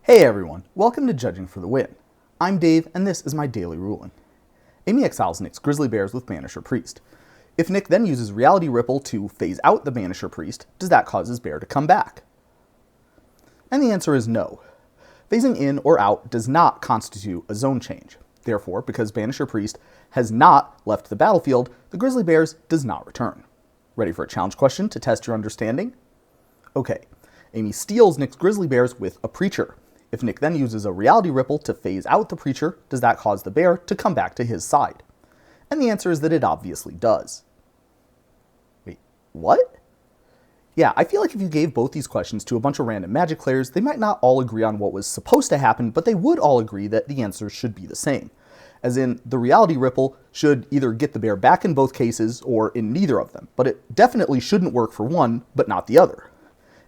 Hey everyone, welcome to Judging for the Win. I'm Dave, and this is my daily ruling. Amy exiles Nick's Grizzly Bears with Banisher Priest. If Nick then uses Reality Ripple to phase out the Banisher Priest, does that cause his bear to come back? And the answer is no. Phasing in or out does not constitute a zone change. Therefore, because Banisher Priest has not left the battlefield, the Grizzly Bears does not return. Ready for a challenge question to test your understanding? Okay, Amy steals Nick's Grizzly Bears with a Preacher. If Nick then uses a Reality Ripple to phase out the Preacher, does that cause the bear to come back to his side? And the answer is that it obviously does. Wait, what? Yeah, I feel like if you gave both these questions to a bunch of random Magic players, they might not all agree on what was supposed to happen, but they would all agree that the answers should be the same. As in, the Reality Ripple should either get the bear back in both cases or in neither of them, but it definitely shouldn't work for one, but not the other.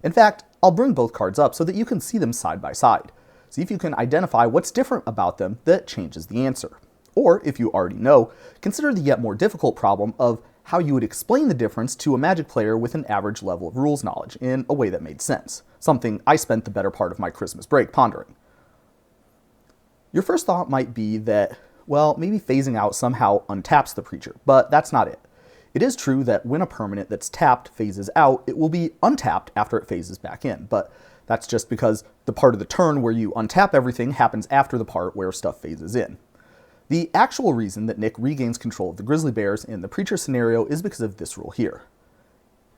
In fact, I'll bring both cards up so that you can see them side by side. See if you can identify what's different about them that changes the answer. Or, if you already know, consider the yet more difficult problem of how you would explain the difference to a Magic player with an average level of rules knowledge in a way that made sense. Something I spent the better part of my Christmas break pondering. Your first thought might be that, well, maybe phasing out somehow untaps the Preacher, but that's not it. It is true that when a permanent that's tapped phases out, it will be untapped after it phases back in, but that's just because the part of the turn where you untap everything happens after the part where stuff phases in. The actual reason that Nick regains control of the Grizzly Bears in the Preacher scenario is because of this rule here.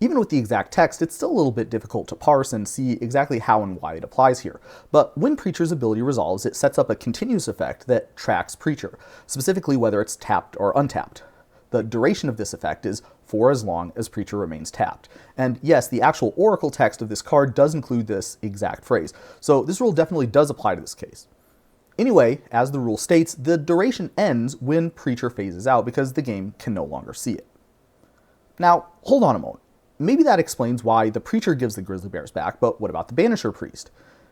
Even with the exact text, it's still a little bit difficult to parse and see exactly how and why it applies here. But when Preacher's ability resolves, it sets up a continuous effect that tracks Preacher, specifically whether it's tapped or untapped. The duration of this effect is for as long as Preacher remains tapped. And yes, the actual Oracle text of this card does include this exact phrase, so this rule definitely does apply to this case. Anyway, as the rule states, the duration ends when Preacher phases out because the game can no longer see it. Now, hold on a moment. Maybe that explains why the Preacher gives the Grizzly Bears back, but what about the Banisher Priest?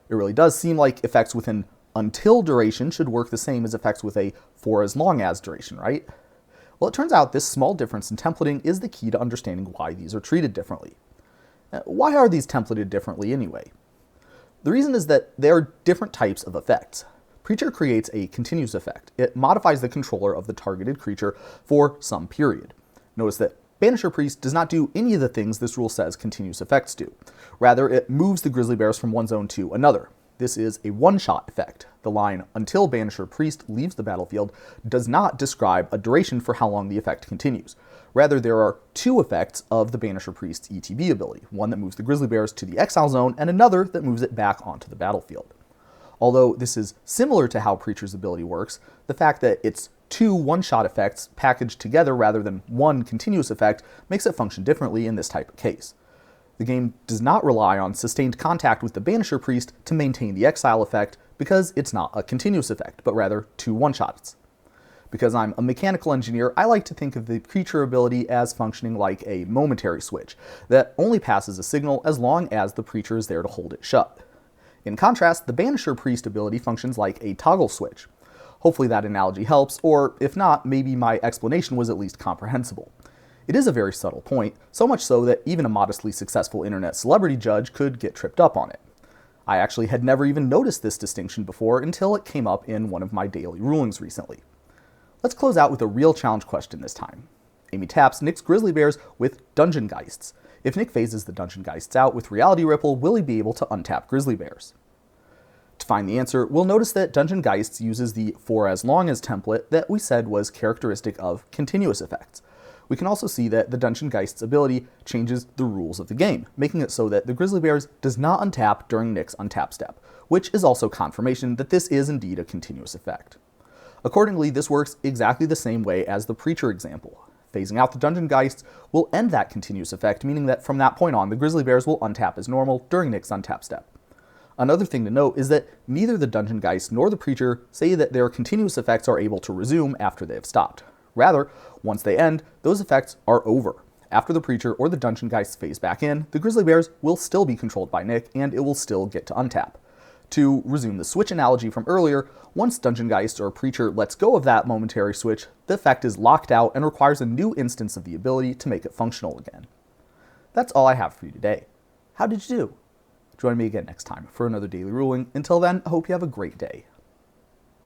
It really does seem like effects with an until duration should work the same as effects with a for as long as duration, right? Well, it turns out this small difference in templating is the key to understanding why these are treated differently. Why are these templated differently anyway? The reason is that there are different types of effects. Preacher creates a continuous effect. It modifies the controller of the targeted creature for some period. Notice that Banisher Priest does not do any of the things this rule says continuous effects do. Rather, it moves the Grizzly Bears from one zone to another. This is a one-shot effect. The line, until Banisher Priest leaves the battlefield, does not describe a duration for how long the effect continues. Rather, there are two effects of the Banisher Priest's ETB ability, one that moves the Grizzly Bears to the exile zone, and another that moves it back onto the battlefield. Although this is similar to how Preacher's ability works, the fact that it's two one-shot effects packaged together rather than one continuous effect makes it function differently in this type of case. The game does not rely on sustained contact with the Banisher Priest to maintain the exile effect because it's not a continuous effect, but rather two one-shots. Because I'm a mechanical engineer, I like to think of the Preacher ability as functioning like a momentary switch that only passes a signal as long as the Preacher is there to hold it shut. In contrast, the Banisher Priest ability functions like a toggle switch. Hopefully that analogy helps, or if not, maybe my explanation was at least comprehensible. It is a very subtle point, so much so that even a modestly successful internet celebrity judge could get tripped up on it. I actually had never even noticed this distinction before until it came up in one of my daily rulings recently. Let's close out with a real challenge question this time. Amy taps Nick's Grizzly Bears with Dungeon Geists. If Nick phases the Dungeon Geists out with Reality Ripple, will he be able to untap Grizzly Bears? To find the answer, we'll notice that Dungeon Geists uses the for as long as template that we said was characteristic of continuous effects. We can also see that the Dungeon Geist's ability changes the rules of the game, making it so that the Grizzly Bears does not untap during Nick's untap step, which is also confirmation that this is indeed a continuous effect. Accordingly, this works exactly the same way as the Preacher example. Phasing out the Dungeon Geists will end that continuous effect, meaning that from that point on, the Grizzly Bears will untap as normal during Nick's untap step. Another thing to note is that neither the Dungeon Geist nor the Preacher say that their continuous effects are able to resume after they have stopped. Rather, once they end, those effects are over. After the Preacher or the Dungeon Geist phase back in, the Grizzly Bears will still be controlled by Nick, and it will still get to untap. To resume the switch analogy from earlier, once Dungeon Geist or Preacher lets go of that momentary switch, the effect is locked out and requires a new instance of the ability to make it functional again. That's all I have for you today. How did you do? Join me again next time for another daily ruling. Until then, I hope you have a great day.